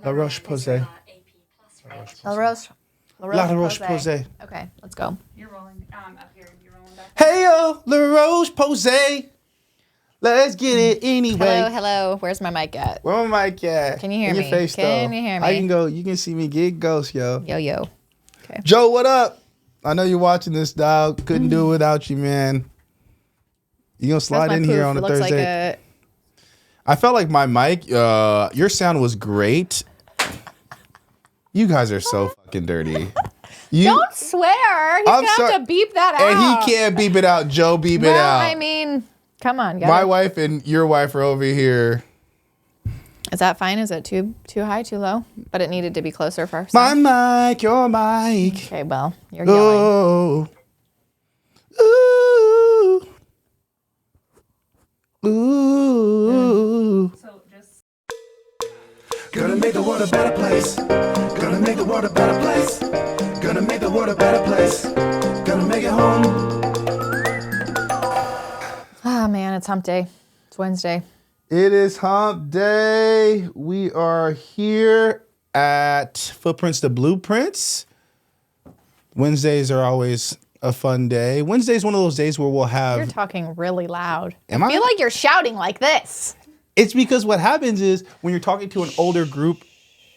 La Roche-Posay. La Roche-Posay. Okay, let's go. You're rolling up here. You're rolling back. Hey yo, La Roche-Posay. Let's get it anyway. Hello. Where's my mic at? Where my mic at? Can you hear In me? your face, Can though. you hear me? I can go. You can see me get ghost, yo. Yo. Okay. Joe, what up? I know you're watching this, dog. Couldn't do it without you, man. You gonna slide in here on a Thursday? I felt like my mic, your sound was great. You guys are so fucking dirty. Don't swear. He's going to have to beep that out. And he can't beep it out. Joe, beep it out. I mean, come on, guys. My wife and your wife are over here. Is that fine? Is it too high, too low? But it needed to be closer for us. My mic, your mic. Okay, well, you're yelling. Ooh. So just. Gonna make the world a better place. Gonna make the world a better place. Gonna make the world a better place. Gonna make it home. Oh, man, it's hump day. It's Wednesday. It is hump day. We are here at Footprints to Blueprints. Wednesdays are always a fun day. Wednesday is one of those days where we'll have... You're talking really loud. Am I I? feel like you're shouting like this. It's because what happens is when you're talking to an older group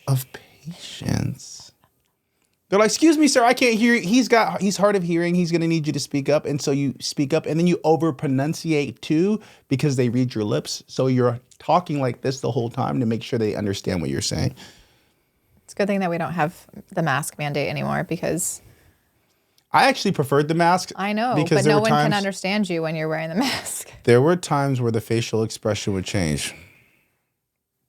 of patients, they're like, excuse me, sir, I can't hear. He's hard of hearing. He's going to need you to speak up. And so you speak up and then you over pronunciate too because they read your lips. So you're talking like this the whole time to make sure they understand what you're saying. It's a good thing that we don't have the mask mandate anymore because... I actually preferred the mask. I know, because but no one can understand you when you're wearing the mask. There were times where the facial expression would change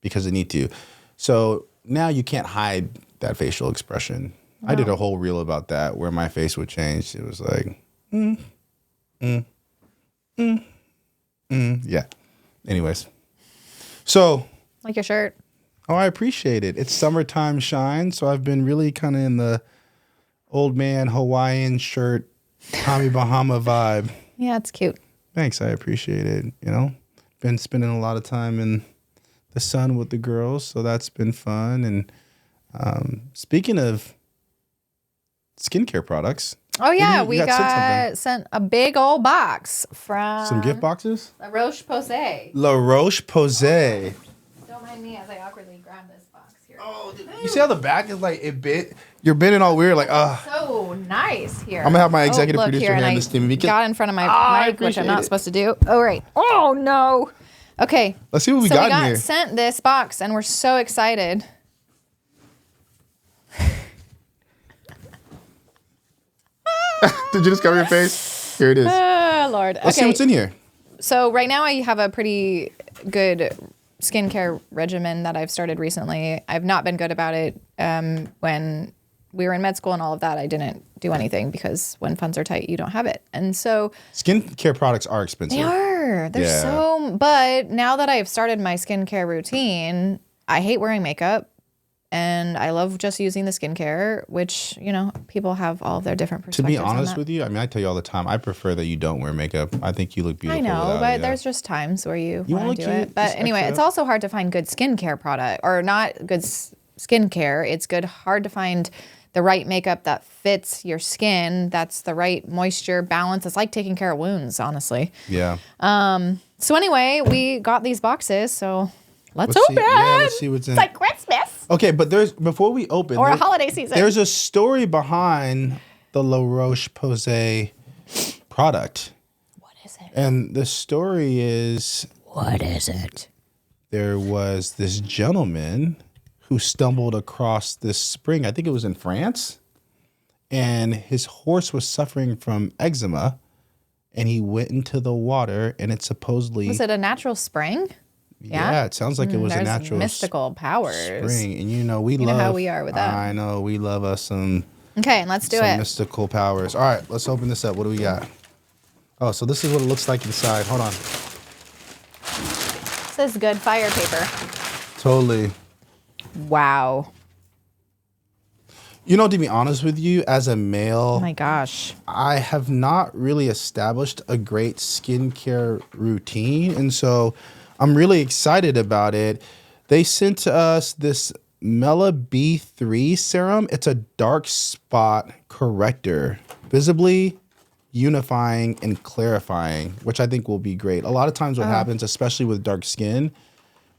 because it need to. So now you can't hide that facial expression. Wow. I did a whole reel about that where my face would change. It was like, yeah. Anyways. So. Like your shirt. Oh, I appreciate it. It's summertime shine. So I've been really kind of in the old man Hawaiian shirt, Tommy Bahama vibe. Yeah, it's cute. Thanks, I appreciate it. You know, been spending a lot of time in the sun with the girls, so that's been fun. And speaking of skincare products. Oh yeah, we got sent a big old box from some gift boxes. La Roche-Posay. La Roche-Posay. Don't mind me as I awkwardly grab this box here. Oh, dude, you see how the back is like it bit. You're bending all weird, like So nice here. I'm gonna have my executive producer hand this to me because got in front of my mic, which I'm not supposed to do. All right. Oh no. Okay. Let's see what we got in here. We got sent this box, and we're so excited. Did you just cover your face? Here it is. Oh Lord. Let's see what's in here. So right now I have a pretty good skincare regimen that I've started recently. I've not been good about it. When we were in med school and all of that, I didn't do anything because when funds are tight, you don't have it. And so skincare products are expensive. They are. They're so, but now that I've started my skincare routine, I hate wearing makeup and I love just using the skincare, which, you know, people have all of their different perspectives. To be honest with you, I mean, I tell you all the time, I prefer that you don't wear makeup. I think you look beautiful. I know, but there's just times where you want to do it. But anyway, it's also hard to find good skincare product or not good skincare. It's hard to find the right makeup that fits your skin. That's the right moisture balance. It's like taking care of wounds, honestly. Yeah. So anyway, we got these boxes, so let's open. Yeah, let's see what's in. It's like Christmas. Okay, but before we open. Or a holiday season. There's a story behind the La Roche-Posay product. What is it? And the story is. What is it? There was this gentleman who stumbled across this spring. I think it was in France. And his horse was suffering from eczema. And he went into the water and it supposedly... Was it a natural spring? Yeah, it sounds like it was a natural mystical powers. Spring. And you know how we are with that. I know, we love us some... Okay, let's do it. Some mystical powers. All right, let's open this up. What do we got? Oh, so this is what it looks like inside. Hold on. This is good fire paper. Totally. Wow. You know, to be honest with you, as a male, oh my gosh, I have not really established a great skincare routine. And so I'm really excited about it. They sent to us this Mela B3 serum. It's a dark spot corrector, visibly unifying and clarifying, which I think will be great. A lot of times what happens, especially with dark skin,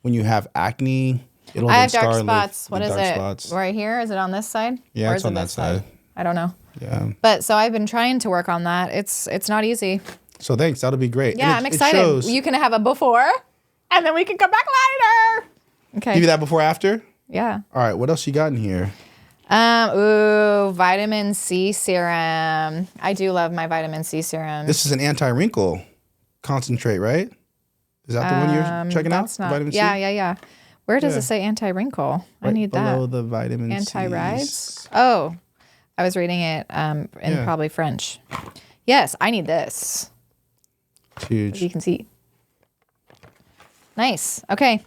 when you have acne, it'll I have then dark scar spots. What is it? Spots. Right here? Is it on this side? Yeah, or it's is on it that this side. I don't know. Yeah. But so I've been trying to work on that. It's not easy. So thanks. That'll be great. Yeah, I'm excited. You can have a before, and then we can come back later. Okay. Give you that before after? Yeah. All right. What else you got in here? Vitamin C serum. I do love my vitamin C serum. This is an anti-wrinkle concentrate, right? Is that the one you're checking out? That's not. Vitamin C? Yeah. Where does it say anti-wrinkle? I need that. Below the vitamin C. Anti-rides? Oh, I was reading it in probably French. Yes, I need this. It's huge. As you can see. Nice. Okay.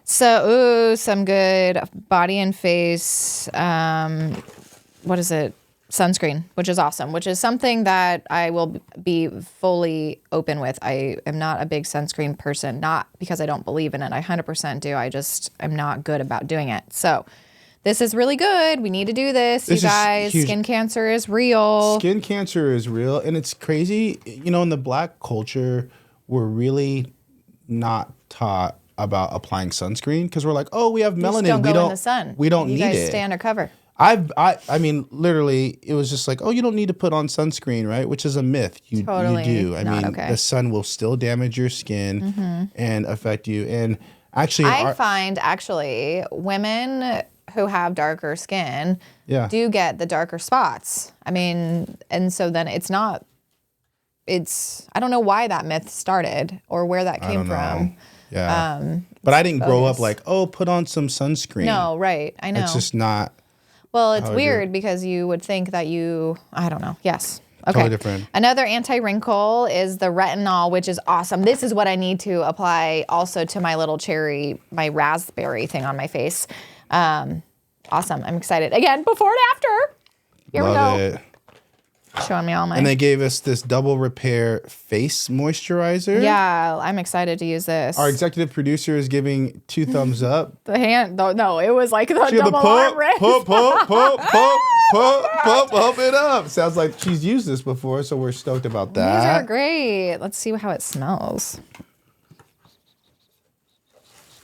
So, some good body and face. What is it? Sunscreen, which is awesome, which is something that I will be fully open with. I am not a big sunscreen person, not because I don't believe in it. I 100% do. I just am not good about doing it. So this is really good. We need to do this, you guys. Skin cancer is real. Skin cancer is real. And it's crazy. You know, in the Black culture, we're really not taught about applying sunscreen because we're like, oh, we have melanin. Just don't go in the sun. We don't need it. You guys stay undercover. I mean, literally, it was just like, oh, you don't need to put on sunscreen, right? Which is a myth. You do. I mean, the sun will still damage your skin and affect you. And actually, I find women who have darker skin do get the darker spots. I mean, and so then it's not. I don't know why that myth started or where that came from. Yeah. But I didn't grow up like, oh, put on some sunscreen. No, right. I know. It's just not. Well, it's weird because you would think that I don't know. Yes. Okay. Totally different. Another anti-wrinkle is the retinol, which is awesome. This is what I need to apply also to my little my raspberry thing on my face. Awesome. I'm excited. Again, before and after. Here Love we go. it. Showing me all my. And they gave us this double repair face moisturizer. Yeah, I'm excited to use this. Our executive producer is giving 2 thumbs up. The hand, no, it was like the She had double arm raise. Pump it up. Sounds like she's used this before, so we're stoked about that. These are great. Let's see how it smells.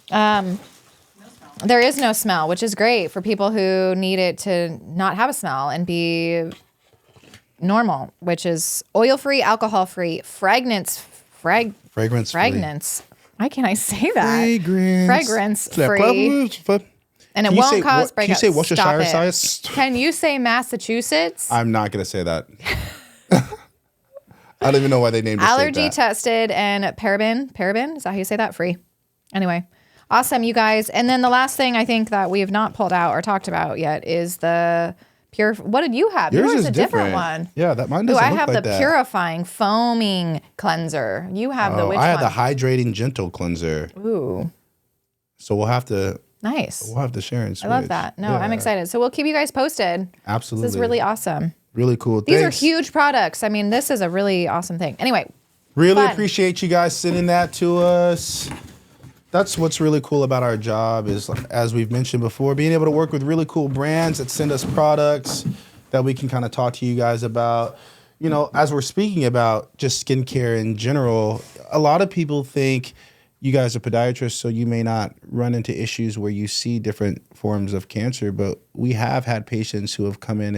There is no smell, which is great for people who need it to not have a smell and be normal, which is oil-free, alcohol-free, fragrance. Why can't I say that? Fragrance-free. And it won't cause breakouts. Can you say Worcestershire size? Can you say Massachusetts? I'm not going to say that. I don't even know why they named it Allergy tested and paraben. Is that how you say that? Free. Anyway, awesome, you guys. And then the last thing I think that we have not pulled out or talked about yet is the pure. What did you have? Yours is is a different one. Yeah, that mine doesn't I look have like the that. purifying foaming cleanser. You have the which one? I have the hydrating gentle cleanser. Ooh. So we'll have to. Nice. We'll have to share and switch. I love that. No, I'm excited. So we'll keep you guys posted. Absolutely. This is really awesome. Really cool. These are huge products. I mean, this is a really awesome thing. Anyway. Really appreciate you guys sending that to us. That's what's really cool about our job is, as we've mentioned before, being able to work with really cool brands that send us products that we can kind of talk to you guys about. You know, as we're speaking about just skincare in general, a lot of people think you guys are podiatrists, so you may not run into issues where you see different forms of cancer, but we have had patients who have come in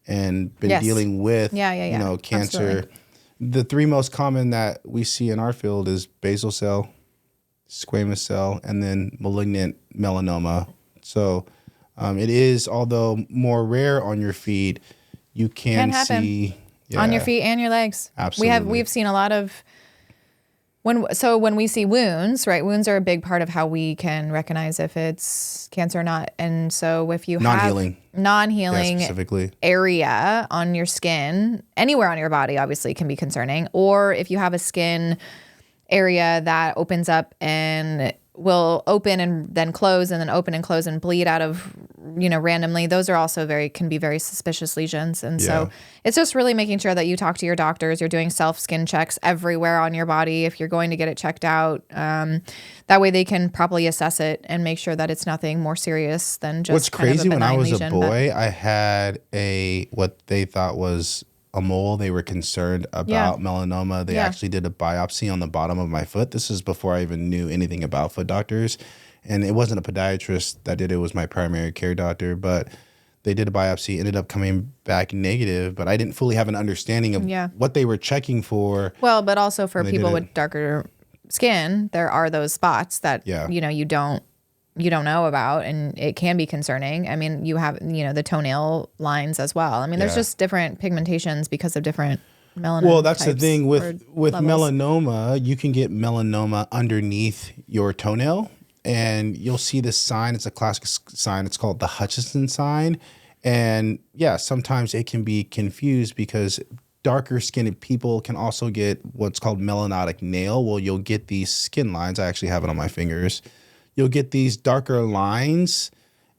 and been dealing with, you know, cancer. Absolutely. The 3 most common that we see in our field is basal cell, squamous cell, and then malignant melanoma. So it is, although more rare on your feed, you can see on your feet and your legs. Absolutely. We've seen a lot of when we see wounds, right? Wounds are a big part of how we can recognize if it's cancer or not. And so if you have non-healing specifically area on your skin, anywhere on your body obviously can be concerning, or if you have a skin area that opens up and will open and then close and then open and close and bleed out of, randomly. Those are also can be very suspicious lesions. And so it's just really making sure that you talk to your doctors. You're doing skin checks everywhere on your body if you're going to get it checked out. That way they can properly assess it and make sure that it's nothing more serious than just What's crazy, when I was lesion, a boy, I had what they thought was a mole. They were concerned about melanoma. They actually did a biopsy on the bottom of my foot. This is before I even knew anything about foot doctors. And it wasn't a podiatrist that did it. It was my primary care doctor. But they did a biopsy, ended up coming back negative. But I didn't fully have an understanding of what they were checking for. Well, but also for people with darker skin, there are those spots that, you don't know about, and it can be concerning. I mean, you have, the toenail lines as well. I mean, there's just different pigmentations because of different melanoma. Well, that's the thing with melanoma. You can get melanoma underneath your toenail, and you'll see this sign. It's a classic sign. It's called the Hutchinson sign. And sometimes it can be confused because darker skinned people can also get what's called melanotic nail. Well, you'll get these skin lines. I actually have it on my fingers. You'll get these darker lines,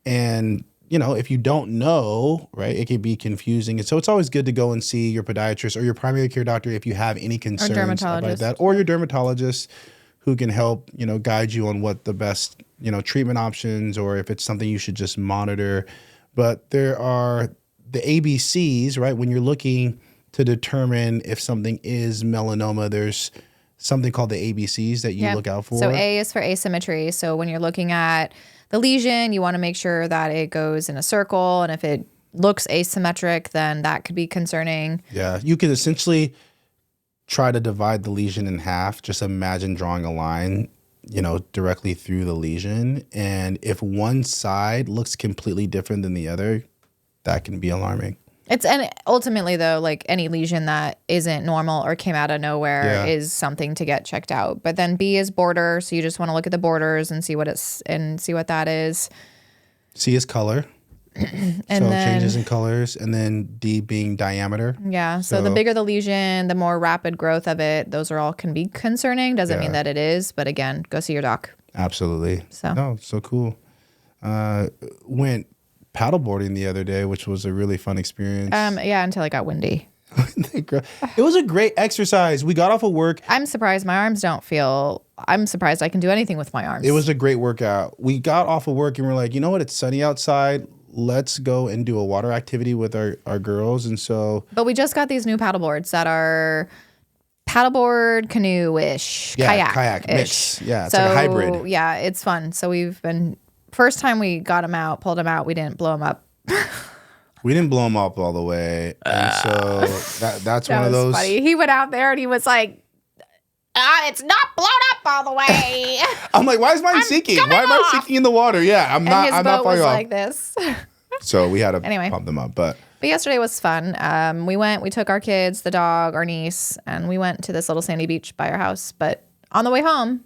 and if you don't know, right, it can be confusing. And so it's always good to go and see your podiatrist or your primary care doctor if you have any concerns about that, or your dermatologist, who can help, guide you on what the best, treatment options, or if it's something you should just monitor. But there are the ABCs, right? When you're looking to determine if something is melanoma, there's something called the ABCs that you look out for. So A is for asymmetry. So when you're looking at the lesion, you want to make sure that it goes in a circle. And if it looks asymmetric, then that could be concerning. Yeah. You could essentially try to divide the lesion in half. Just imagine drawing a line, directly through the lesion. And if one side looks completely different than the other, that can be alarming. And ultimately, though, like any lesion that isn't normal or came out of nowhere is something to get checked out. But then B is border, so you just want to look at the borders and see what that is. C is color. And so changes in colors, and then D being diameter. Yeah. So the bigger the lesion, the more rapid growth of it. Those are all can be concerning. Doesn't mean that it is, but again, go see your doc. Absolutely. So cool. Went paddleboarding the other day, which was a really fun experience. Until it got windy. It was a great exercise. We got off of work. I'm surprised my arms don't feel. I'm surprised I can do anything with my arms. It was a great workout. We got off of work and we're like, you know what? It's sunny outside. Let's go and do a water activity with our girls. And so. But we just got these new paddleboards that are paddleboard canoe-ish, kayak mix. Yeah, it's like a hybrid. Yeah, it's fun. So first time we got them out, pulled them out, we didn't blow them up. We didn't blow them up all the way. And so that's one of those. Funny. He went out there and he was like, it's not blown up all the way. I'm like, why is mine sinking? Why am I sinking in the water? Yeah, I'm not falling off. Like this. So we had to pump them up. But yesterday was fun. We took our kids, the dog, our niece, and we went to this little sandy beach by our house. But on the way home,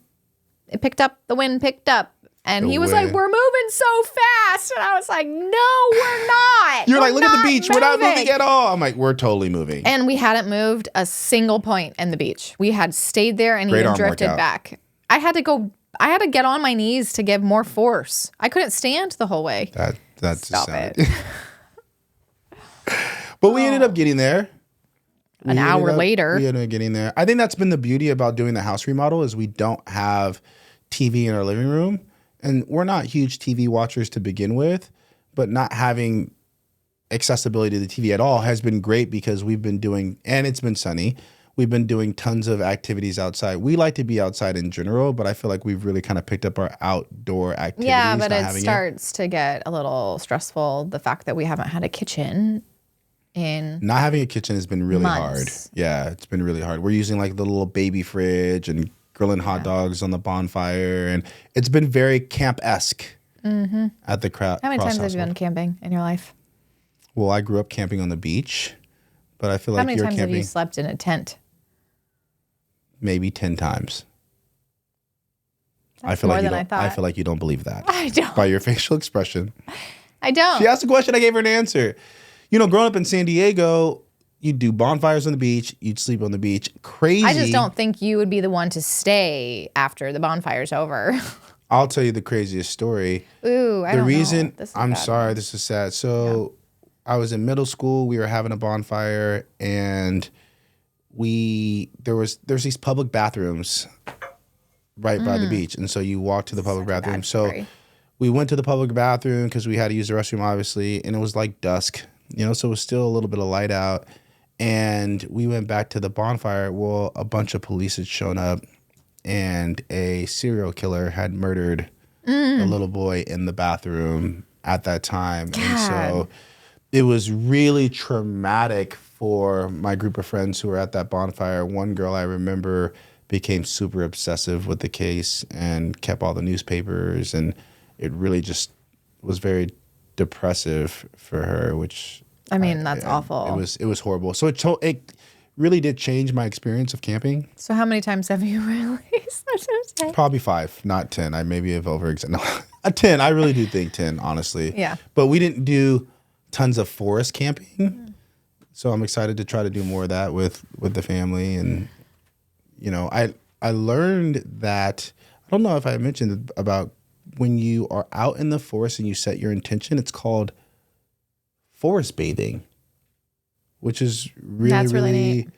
the wind picked up. And he was like, we're moving so fast. And I was like, no, we're not. You're like, look at the beach. We're not moving at all. I'm like, we're totally moving. And we hadn't moved a single point in the beach. We had stayed there and even drifted back. I had to get on my knees to give more force. I couldn't stand the whole way. That's Stop it. But we ended up getting there. An hour later. We ended up getting there. I think that's been the beauty about doing the house remodel is we don't have TV in our living room. And we're not huge TV watchers to begin with, but not having accessibility to the TV at all has been great because we've been doing, and it's been sunny, we've been doing tons of activities outside. We like to be outside in general, but I feel like we've really kind of picked up our outdoor activities. Yeah, but it starts to get a little stressful, the fact that we haven't had a kitchen in Not having a kitchen has been really months. hard. Yeah, it's been really hard. We're using like the little baby fridge and grilling hot dogs on the bonfire, and it's been very camp-esque at the crowd. How many times have you been camping in your life? Well, I grew up camping on the beach, but I feel like you're camping. How many times have you slept in a tent? Maybe 10 times. That's more than I thought. I feel like you don't believe that. I don't. By your facial expression. I don't. She asked a question, I gave her an answer. Growing up in San Diego, you'd do bonfires on the beach. You'd sleep on the beach. Crazy. I just don't think you would be the one to stay after the bonfire's over. I'll tell you the craziest story. Ooh, I the don't reason know. This is I'm bad. sorry, this is sad. So I was in middle school. We were having a bonfire, and there's these public bathrooms right by the beach, and so you walk to the public Such a bathroom. bad So story. we went to the public bathroom because we had to use the restroom, obviously, and it was like dusk, so it was still a little bit of light out. And we went back to the bonfire. Well, a bunch of police had shown up, and a serial killer had murdered a little boy in the bathroom at that time. God. And so it was really traumatic for my group of friends who were at that bonfire. One girl I remember became super obsessive with the case and kept all the newspapers, and it really just was very depressive for her, which I mean, that's awful. it was horrible. So it really did change my experience of camping. So how many times have you released? Probably 5, not 10. I maybe have no, a 10. I really do think 10, honestly. Yeah. But we didn't do tons of forest camping. So I'm excited to try to do more of that with the family. And, I learned that, I don't know if I mentioned about when you are out in the forest and you set your intention, it's called forest bathing, which is That's really neat.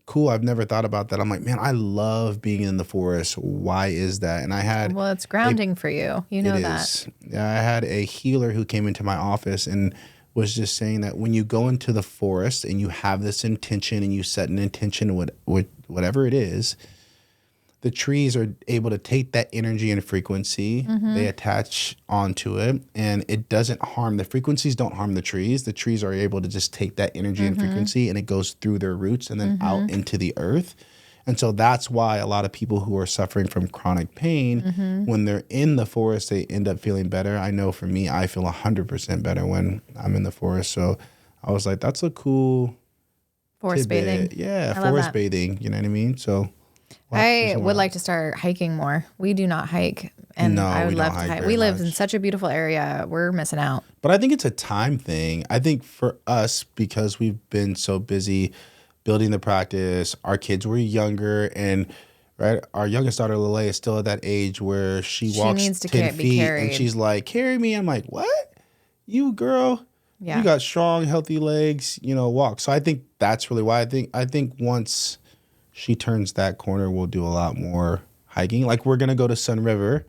cool. I've never thought about that. I'm like, man, I love being in the forest. Why is that? And I had Well, it's grounding for you. You know it that. is. Yeah, I had a healer who came into my office and was just saying that when you go into the forest and you have this intention and you set an intention with whatever it is, the trees are able to take that energy and frequency, they attach onto it, and it doesn't harm. The frequencies don't harm the trees. The trees are able to just take that energy and frequency, and it goes through their roots and then out into the earth. And so that's why a lot of people who are suffering from chronic pain, when they're in the forest, they end up feeling better. I know for me, I feel 100% better when I'm in the forest. So I was like, that's a cool Forest tidbit. bathing. Yeah, I love forest that. bathing. You know what I mean? So I would like to start hiking more. We do not hike, and No, I would we don't love to hike hike. very We live in much. such a beautiful area. We're missing out. But I think it's a time thing. I think for us, because we've been so busy building the practice, our kids were younger, and our youngest daughter Lele is still at that age where she walks needs to 10 be feet and carried. she's like, carry me. I'm like, what? You girl, Yeah. you got strong, healthy legs, walk. So I think that's really why I think once she turns that corner, we'll do a lot more hiking. Like we're going to go to Sun River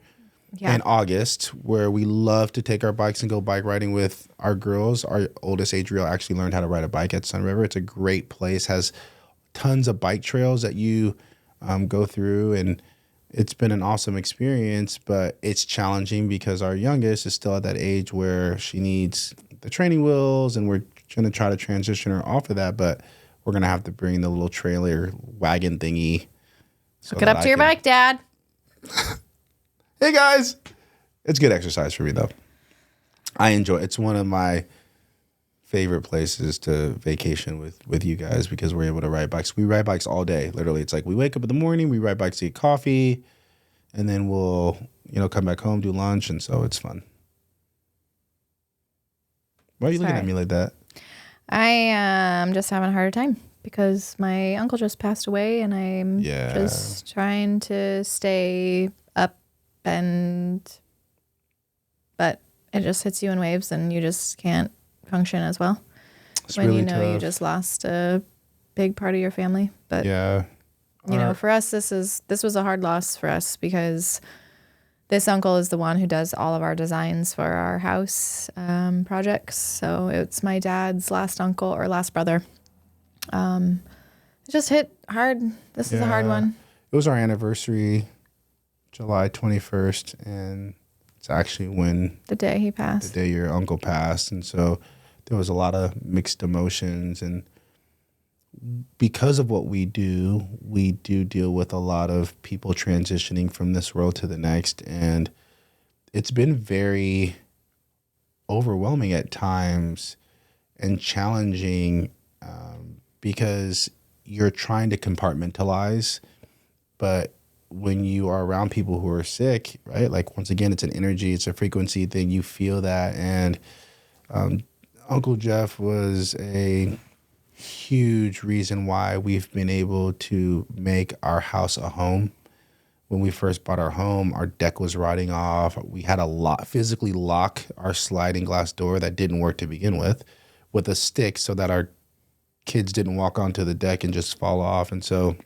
in August, where we love to take our bikes and go bike riding with our girls. Our oldest, Adriel, actually learned how to ride a bike at Sun River. It's a great place, has tons of bike trails that you go through, and it's been an awesome experience, but it's challenging because our youngest is still at that age where she needs the training wheels, and we're going to try to transition her off of that, but we're going to have to bring the little trailer wagon thingy. Hook it up to your bike, Dad. Hey guys, it's good exercise for me though. I enjoy it. It's one of my favorite places to vacation with you guys because we're able to ride bikes. We ride bikes all day. Literally, it's like we wake up in the morning, we ride bikes to get coffee, and then we'll come back home, do lunch, and so it's fun. Why are you looking at me like that? I am just having a harder time because my uncle just passed away, and I'm just trying to stay up, but it just hits you in waves, and you just can't function as well when really you know you tough. just lost a big part of your family. But for us, this was a hard loss for us because this uncle is the one who does all of our designs for our house projects. So it's my dad's last uncle or last brother. It just hit hard. This is a hard one. It was our anniversary, July 21st, and it's actually when The day he passed. the day your uncle passed, and so there was a lot of mixed emotions. And because of what we do deal with a lot of people transitioning from this world to the next, and it's been very overwhelming at times and challenging because you're trying to compartmentalize, but when you are around people who are sick, right? Like once again, it's an energy, it's a frequency thing. You feel that, and Uncle Jeff was a huge reason why we've been able to make our house a home. when we first bought our home, our deck was rotting off. We had to physically lock our sliding glass door that didn't work to begin with a stick so that our kids didn't walk onto the deck and just fall off. And so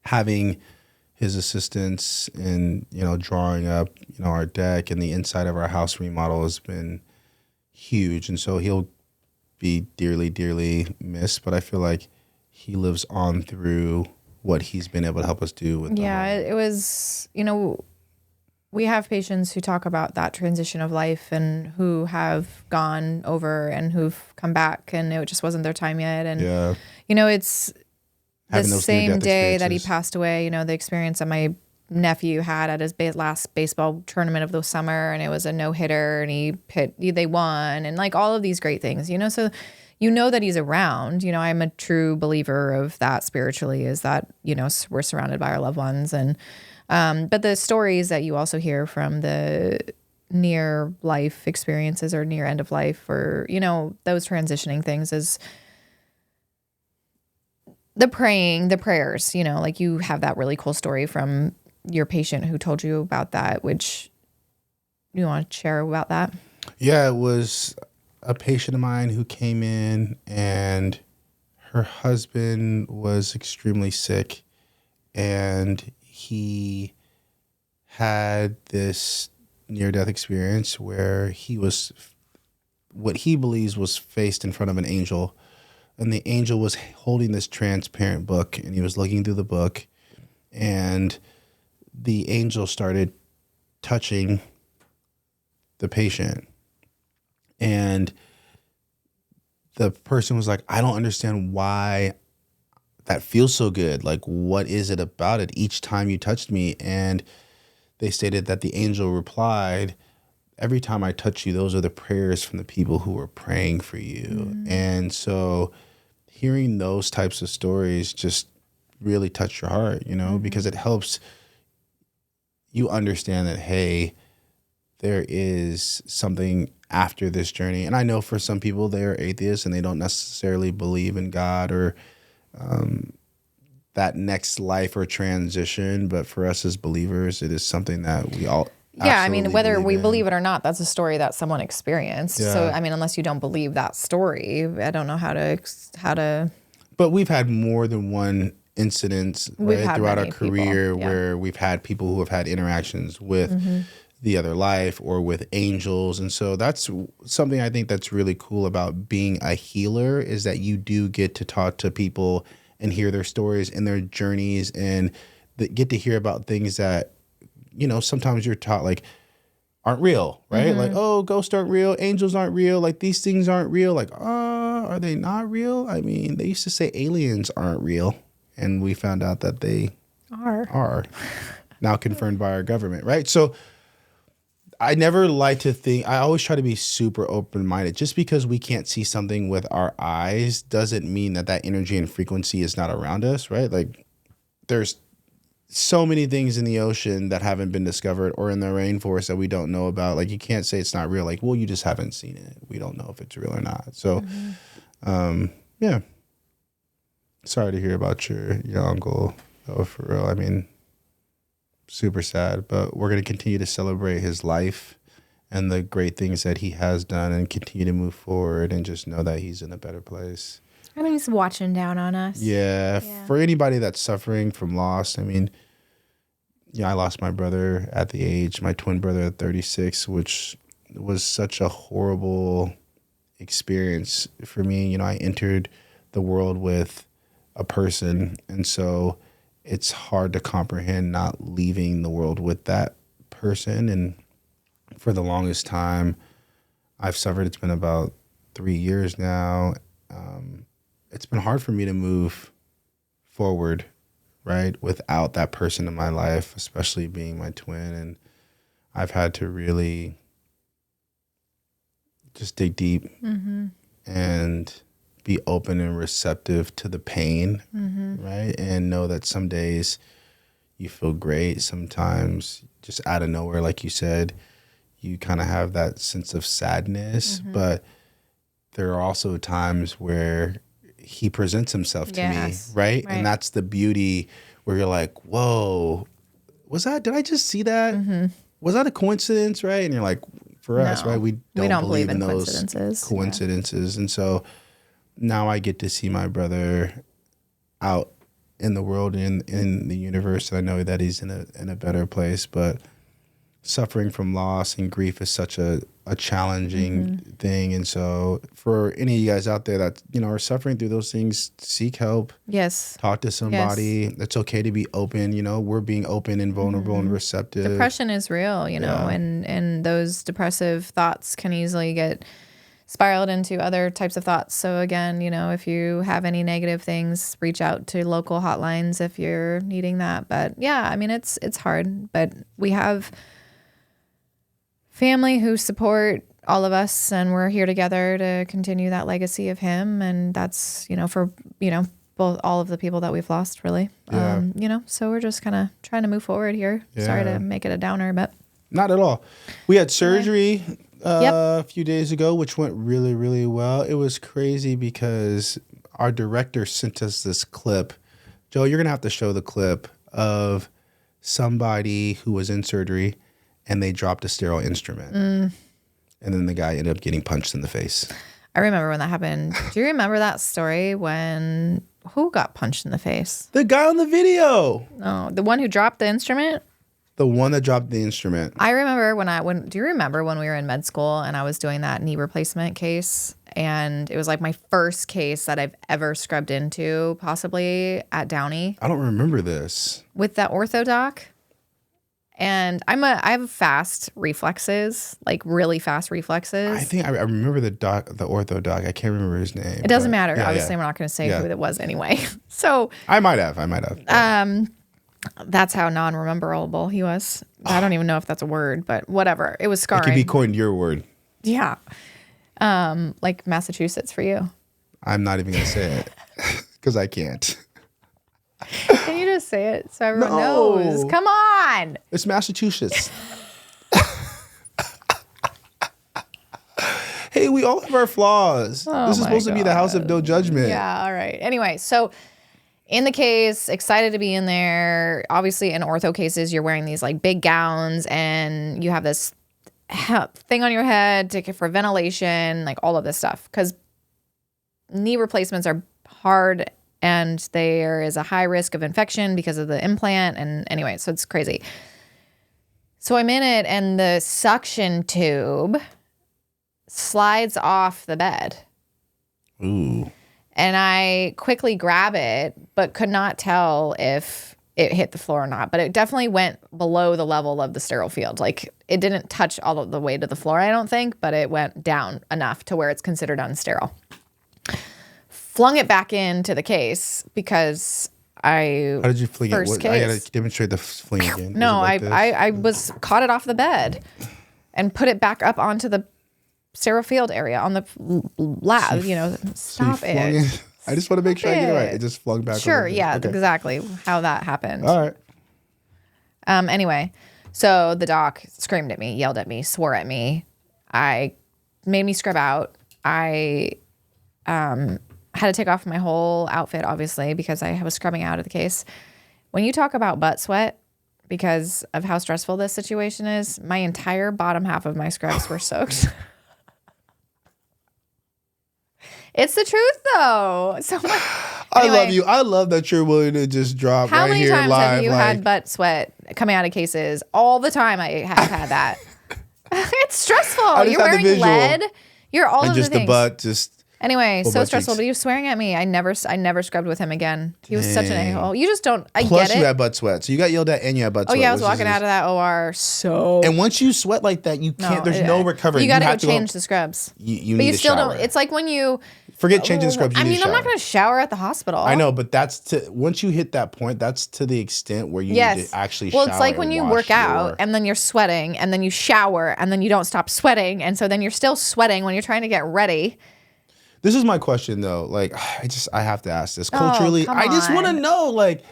having his assistance in, drawing up, our deck and the inside of our house remodel has been huge. And so he'll be dearly, dearly missed. But I feel like he lives on through what he's been able to help us do with it was, we have patients who talk about that transition of life and who have gone over and who've come back and it just wasn't their time yet. And, it's the same day that he passed away, the experience that my nephew had at his last baseball tournament of the summer, and it was a no-hitter and they won and like all of these great things, so that he's around. I'm a true believer of that spiritually, is that, we're surrounded by our loved ones. And but the stories that you also hear from the near life experiences or near end of life or, those transitioning things is the prayers, like you have that really cool story from your patient who told you about that, which you want to share about that? Yeah, it was a patient of mine who came in and her husband was extremely sick and he had this near-death experience where he was, what he believes was faced in front of an angel, and the angel was holding this transparent book and he was looking through the book and the angel started touching the patient. And the person was like, I don't understand why that feels so good. Like, what is it about it each time you touched me? And they stated that the angel replied, every time I touch you, those are the prayers from the people who were praying for you. Mm-hmm. And so hearing those types of stories just really touch your heart, mm-hmm. because it helps you understand that, hey, there is something after this journey. And I know for some people they are atheists and they don't necessarily believe in God or that next life or transition. But for us as believers, it is something that we all whether we believe it or not, that's a story that someone experienced. Yeah. So, unless you don't believe that story, I don't know how to. But we've had more than one incidents throughout our career where we've had people who have had interactions with mm-hmm. the other life or with angels. And so that's something I think that's really cool about being a healer, is that you do get to talk to people and hear their stories and their journeys and get to hear about things that, sometimes you're taught like aren't real, right? Mm-hmm. Like, oh, ghosts aren't real, angels aren't real, like these things aren't real. Like, are they not real? I mean, they used to say aliens aren't real, and we found out that they are now confirmed by our government, right? So I never like to think, I always try to be super open-minded. Just because we can't see something with our eyes doesn't mean that energy and frequency is not around us, right? Like there's so many things in the ocean that haven't been discovered or in the rainforest that we don't know about. Like you can't say it's not real. Like, well, you just haven't seen it. We don't know if it's real or not. So, mm-hmm. Yeah. Sorry to hear about your uncle, though, for real. I mean, super sad, but we're going to continue to celebrate his life and the great things that he has done and continue to move forward and just know that he's in a better place. I mean, he's watching down on us. Yeah. For anybody that's suffering from loss, I mean, I lost my brother at the age, my twin brother at 36, which was such a horrible experience for me. I entered the world with a person, and so it's hard to comprehend not leaving the world with that person. And for the longest time I've suffered, it's been about 3 years now. It's been hard for me to move forward, right, without that person in my life, especially being my twin. And I've had to really just dig deep mm-hmm. and be open and receptive to the pain, mm-hmm. right? And know that some days you feel great. Sometimes just out of nowhere, like you said, you kind of have that sense of sadness. Mm-hmm. But there are also times where he presents himself to me, right? And that's the beauty where you're like, whoa, did I just see that? Mm-hmm. Was that a coincidence, right? And you're like, for us, right? We don't believe in those coincidences. Yeah. And so now I get to see my brother out in the world, in the universe. And I know that he's in a better place, but suffering from loss and grief is such a challenging thing. And so for any of you guys out there that, are suffering through those things, seek help. Yes. Talk to somebody. Yes. It's okay to be open. We're being open and vulnerable and receptive. Depression is real, know, and those depressive thoughts can easily get spiraled into other types of thoughts. So again, if you have any negative things, reach out to local hotlines if you're needing that. But yeah, I mean, it's hard, but we have family who support all of us, and we're here together to continue that legacy of him. And that's, for, both all of the people that we've lost, really. Yeah. So we're just kind of trying to move forward here. Yeah. Sorry to make it a downer, but. Not at all. We had surgery a few days ago, which went really, really well. It was crazy because our director sent us this clip. Joe, you're going to have to show the clip of somebody who was in surgery and they dropped a sterile instrument. And then the guy ended up getting punched in the face. I remember when that happened. Do you remember that story who got punched in the face? The guy on the video. No, the one who dropped the instrument? The one that dropped the instrument. I remember do you remember when we were in med school and I was doing that knee replacement case? And it was like my first case that I've ever scrubbed into, possibly at Downey. I don't remember this. With that ortho doc. And I have fast reflexes, like really fast reflexes. I think I remember the ortho doc. I can't remember his name. It doesn't matter. Yeah, obviously, we're not going to say who it was anyway. So I might have. That's how non-rememberable he was. I don't even know if that's a word, but whatever. It was scarring. It could be coined your word. Yeah. Like Massachusetts for you. I'm not even going to say it because I can't. Can you just say it so everyone knows? Come on. It's Massachusetts. Hey, we all have our flaws. This is supposed to be the house of no judgment. Yeah, all right. Anyway, so in the case, excited to be in there. Obviously, in ortho cases, you're wearing these like big gowns and you have this thing on your head for ventilation, like all of this stuff. Because knee replacements are hard and there is a high risk of infection because of the implant. And anyway, so it's crazy. So I'm in it and the suction tube slides off the bed. Ooh. And I quickly grab it, but could not tell if it hit the floor or not. But it definitely went below the level of the sterile field. Like it didn't touch all of the way to the floor, I don't think, but it went down enough to where it's considered unsterile. Flung it back into the case because How did you fling it? I gotta demonstrate the fling again. No, I caught it off the bed and put it back up onto the sterile field area on the lab. Stop it. I just want to make sure I get it right. It just flung back. Sure, yeah, okay. Exactly how that happened. All right. Anyway, so the doc screamed at me, yelled at me, swore at me. Made me scrub out. I had to take off my whole outfit, obviously, because I was scrubbing out of the case. When you talk about butt sweat, because of how stressful this situation is, my entire bottom half of my scrubs were soaked. It's the truth, though. So anyway, I love you. I love that you're willing to just drop right here live. How many times have you had butt sweat coming out of cases? All the time I have had that. It's stressful. You're wearing lead. You're all of the things. And just the butt, just... Anyway, so stressful, but he was swearing at me. I never scrubbed with him again. He was such an a-hole. You just don't, Plus, get it. you had butt sweat. So you got yelled at and you had butt sweat. Oh, yeah, I was walking out of that OR so... And once you sweat like that, you can't, there's no recovery. You got to go change the scrubs. You need to shower. Don't, it's like when you... Forget changing the scrubs, you need to shower. I'm not going to shower at the hospital. I know, but once you hit that point, that's to the extent where you need to actually shower. Well, it's like when you work out and then you're sweating and then you shower and then you don't stop sweating. And so then you're still sweating when you're trying to get ready. This is my question though. Like, I have to ask this. Culturally, I just want to know, like,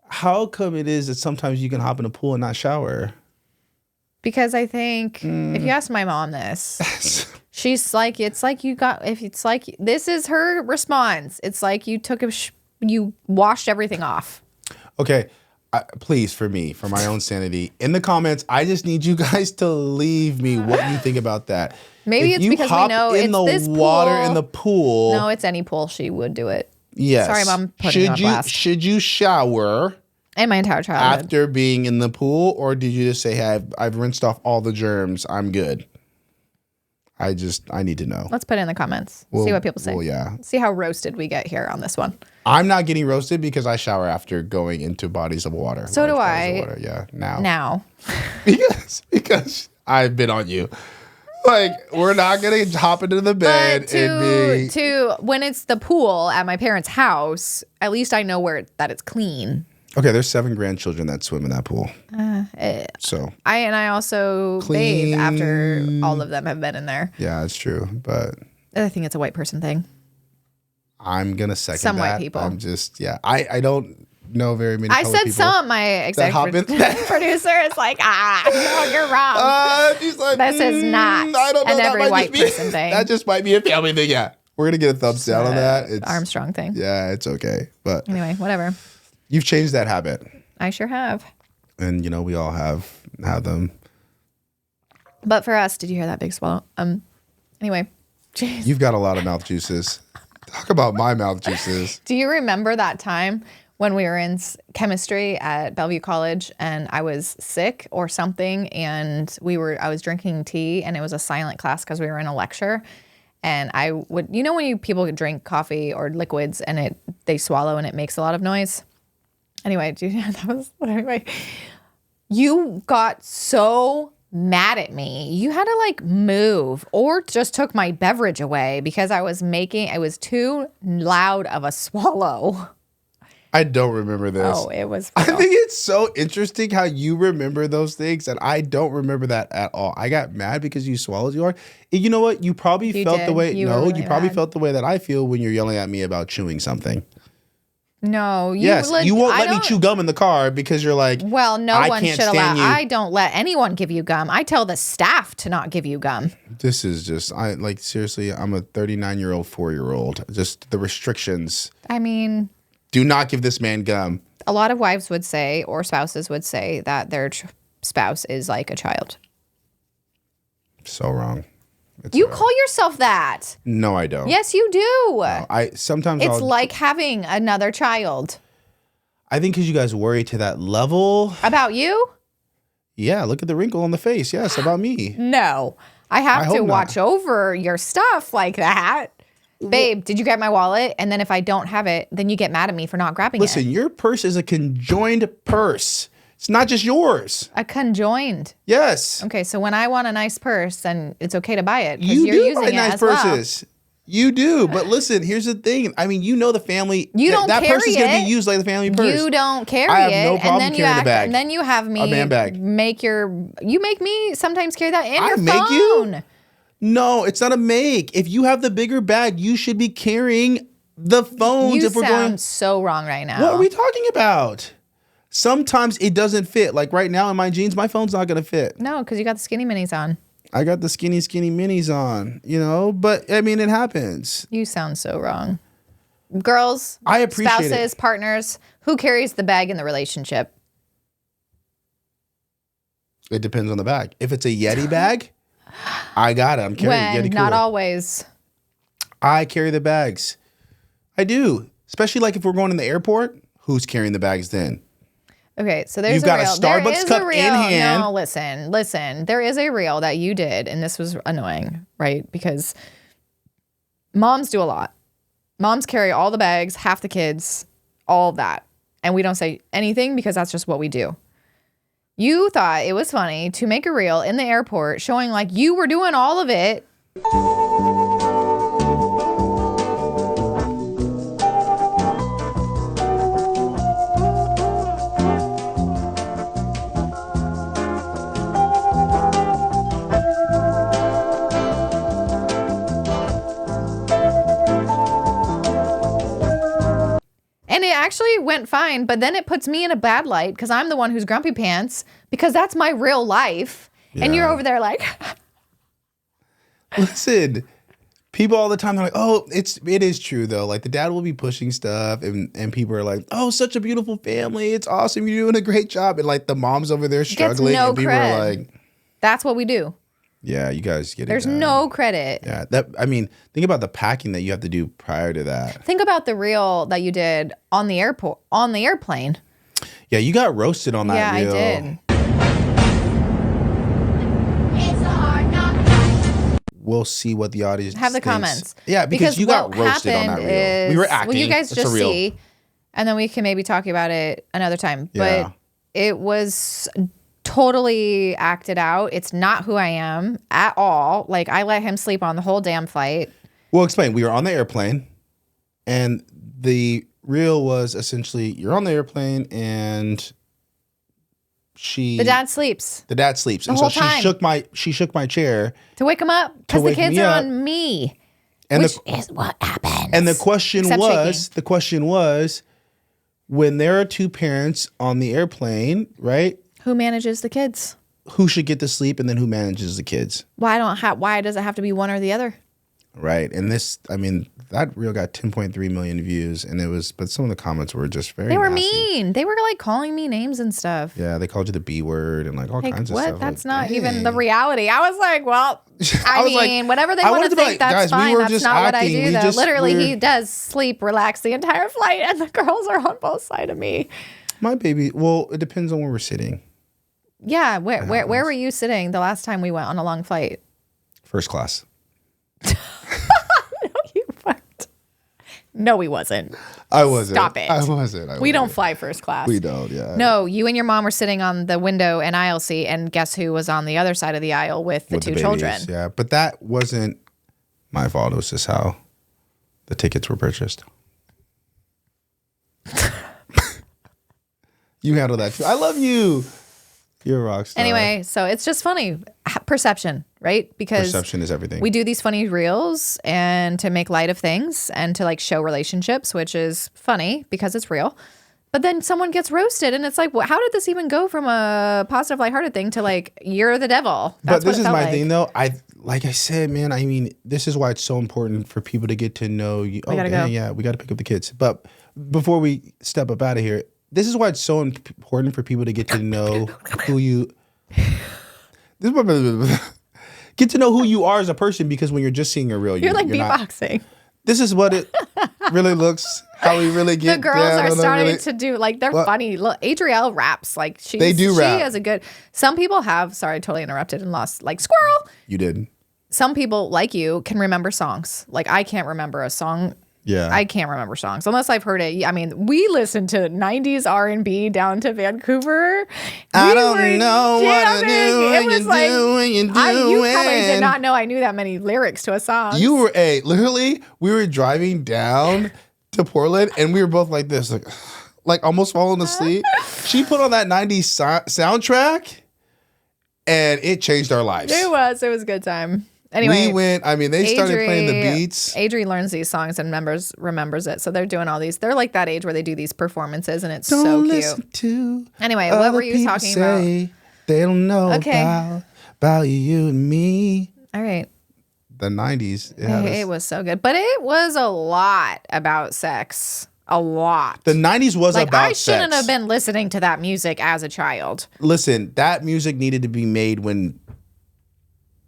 how come it is that sometimes you can hop in a pool and not shower? Because I think if you ask my mom this, she's like, this is her response. It's like you took you washed everything off. Okay. please, for my own sanity, in the comments, I just need you guys to leave me what you think about that. Maybe it's because we know it's this water pool. in the pool. No, it's any pool. She would do it. Yes. Sorry, Mom. Putting you on blast. Should you shower? And my entire childhood. After being in the pool, or did you just say, hey, I've rinsed off all the germs, I'm good? I need to know. Let's put it in the comments. See what people say. Well, yeah. See how roasted we get here on this one. I'm not getting roasted because I shower after going into bodies of water. So do I. Yeah, now. Now. because I've been on you. Like, we're not going to hop into the bed to when it's the pool at my parents' house, at least I know that it's clean. Okay, there's 7 grandchildren that swim in that pool. I also bathe after all of them have been in there. Yeah, it's true, but I think it's a white person thing. I'm gonna second some that. White people. I'm just I don't know very many. I said some. My executive producer is like, no, you're wrong. She's like, this is not I don't know, an every white person thing. That just might be a family thing. Yeah, we're gonna get a thumbs down on that. It's Armstrong thing. Yeah, it's okay. But anyway, whatever. You've changed that habit. I sure have. And we all have them. But for us, did you hear that big swallow? Anyway, geez. You've got a lot of mouth juices. Talk about my mouth juices. Do you remember that time when we were in chemistry at Bellevue College and I was sick or something, and I was drinking tea, and it was a silent class because we were in a lecture, and I would, when people drink coffee or liquids and they swallow and it makes a lot of noise. Anyway, you got so mad at me. You had to move or just took my beverage away because it was too loud of a swallow. I don't remember this. Oh, it was. I think it's so interesting how you remember those things, and I don't remember that at all. I got mad because you swallowed your. You know what? You probably felt the way. You probably felt the way that I feel when you're yelling at me about chewing something. No, you won't let me chew gum in the car because you're like, well, no one should allow. I don't let anyone give you gum. I tell the staff to not give you gum. This is just, seriously, I'm a 39-year-old, 4-year-old. Just the restrictions. I mean, do not give this man gum. A lot of wives would say, or spouses would say, that their spouse is like a child. So wrong. You call yourself that. No, I don't. Yes, you do. No, it's like having another child. I think because you guys worry to that level. About you? Yeah, look at the wrinkle on the face. Yes, about me. No. I have to watch over your stuff like that. Babe, did you grab my wallet? And then if I don't have it, then you get mad at me for not grabbing it. Listen, your purse is a conjoined purse. It's not just yours. A conjoined. Yes. Okay, so when I want a nice purse, then it's okay to buy it. You do buy nice purses. Well. You do, but listen, here's the thing. I mean, the family. You don't that carry purse is going to be used like the family purse. You don't carry it. I have no problem carrying the bag. And then you have me a man bag. You make me sometimes carry that in your phone. Make you? No, it's not a make. If you have the bigger bag, you should be carrying the phones. You sound so wrong right now. What are we talking about? Sometimes it doesn't fit. Like right now in my jeans, my phone's not going to fit. No, because you got the skinny minis on. I got the skinny minis on, but I mean, it happens. You sound so wrong. Girls, I appreciate spouses, partners, who carries the bag in the relationship? It depends on the bag. If it's a Yeti bag, I got it. I'm carrying Yeti cooler. Not always. I carry the bags. I do. Especially if we're going in the airport, who's carrying the bags then? Okay, so there's You've got a Starbucks cup in hand. No, listen. There is a reel that you did, and this was annoying, right? Because moms do a lot. Moms carry all the bags, half the kids, all of that. And we don't say anything because that's just what we do. You thought it was funny to make a reel in the airport showing you were doing all of it. And it actually went fine, but then it puts me in a bad light because I'm the one who's grumpy pants because that's my real life. Yeah. And you're over there Listen, people all the time, they're like, oh, it is true though. Like the dad will be pushing stuff and people are like, oh, such a beautiful family. It's awesome. You're doing a great job. And like the mom's over there struggling and people are like, that's what we do. Yeah, you guys get it. There's no credit. Yeah. Think about the packing that you have to do prior to that. Think about the reel that you did on the airplane. Yeah, you got roasted on that reel. Yeah, I did. We'll see what the audience have the thinks. Comments. Yeah, because you got roasted on that reel. We were acting. Well, you guys it's just a reel. see, and then we can maybe talk about it another time. Yeah. But it was totally acted out. It's not who I am at all. Like I let him sleep on the whole damn flight. Well, explain. We were on the airplane, and the reel was essentially you're on the airplane and the dad sleeps. The dad sleeps. The and whole so time. she shook my chair to wake him up because the kids are on me. And which is what happens. And the question was when there are two parents on the airplane, right? Who manages the kids? Who should get to sleep and then who manages the kids? Why does it have to be one or the other? Right. And that reel got 10.3 million views but some of the comments were just very They were nasty. mean. They were like calling me names and stuff. Yeah, they called you the B word and like all kinds of stuff. That's like, not even the reality. I was like, well, I mean, whatever they I want to think, like, that's guys, fine. That's just not acting. what I do, though. Literally, he does sleep, relax the entire flight, and the girls are on both sides of me. My baby, well, it depends on where we're sitting. Yeah, where were you sitting the last time we went on a long flight? First class. No, he wasn't. I wasn't. Stop it. I wasn't. We don't fly first class. We don't, yeah. No, you and your mom were sitting on the window and aisle seat, and guess who was on the other side of the aisle with the two children? Yeah, but that wasn't my fault. It was just how the tickets were purchased. You handle that too. I love you. You're a rock star. Anyway, so it's just funny. Perception, right? Because perception is everything. We do these funny reels and to make light of things and to like show relationships, which is funny because it's real. But then someone gets roasted and it's like, well, how did this even go from a positive, lighthearted thing to like, you're the devil? That's but this is my thing though. Like I said, man, I mean, this is why it's so important for people to get to know you. We gotta go. Yeah, we got to pick up the kids. But before we step up out of here, this is why it's so important for people to get to know who you get to know who you are as a person, because when you're just seeing a reel, you're like beatboxing. This is what it really looks, how we really get. The girls are starting to do like they're funny. Look, Adrielle raps like she has a good. Some people have. Sorry, I totally interrupted and lost. Like squirrel. You did. Some people like you can remember songs. Like I can't remember a song. Yeah, I can't remember songs unless I've heard it. I mean, we listened to 90s R&B down to Vancouver. I don't know what to do when you're doing. You probably did not know I knew that many lyrics to a song. You were literally. We were driving down to Portland, and we were both like this, like almost falling asleep. She put on that 90s soundtrack, and it changed our lives. It was a good time. Anyway, we went. I mean, they started playing the beats. Adri learns these songs and remembers it. So they're doing all these. They're like that age where they do these performances, and it's don't so listen cute. To anyway, what were you talking about? They don't know about you and me. All right. The 90s. It was so good, but it was a lot about sex. A lot. The 90s was like, about I shouldn't sex. have been listening to that music as a child. Listen, that music needed to be made when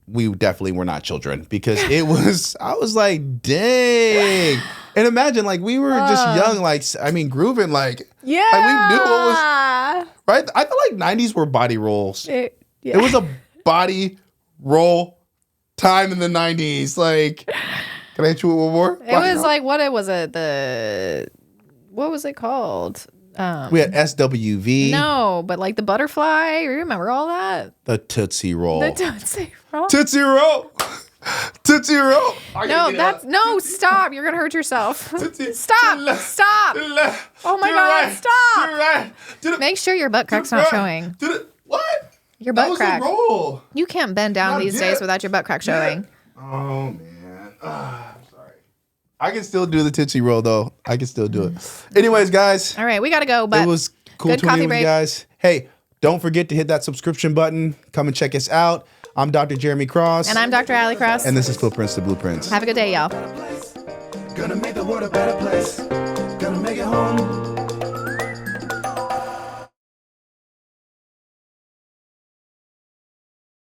we definitely were not children, because it was, I was like, dang. And imagine, like, we were just young, like, I mean, grooving, like, yeah. Like we knew what was, right? I feel like 90s were body rolls. It was a body roll time in the 90s. Like, can I hit you with one more? It was like, what was it called? We had SWV. No, but like the butterfly. You remember all that? The Tootsie Roll. The Tootsie Roll. Tootsie Roll. Tootsie Roll. No, stop. You're going to hurt yourself. Stop. Oh my God, stop. Make sure your butt crack's not showing. What? Your butt crack. That was a roll. You can't bend down these days without your butt crack showing. Oh, man. I'm sorry. I can still do the Tootsie Roll, though. I can still do it. Anyways, guys. All right, we got to go, but it was cool to meet you guys. Hey, don't forget to hit that subscription button. Come and check us out. I'm Dr. Jeremy Cross. And I'm Dr. Allie Cross. And this is Footprints to Blueprints. Have a good day, y'all. Gonna make the world a better place. Gonna make it home.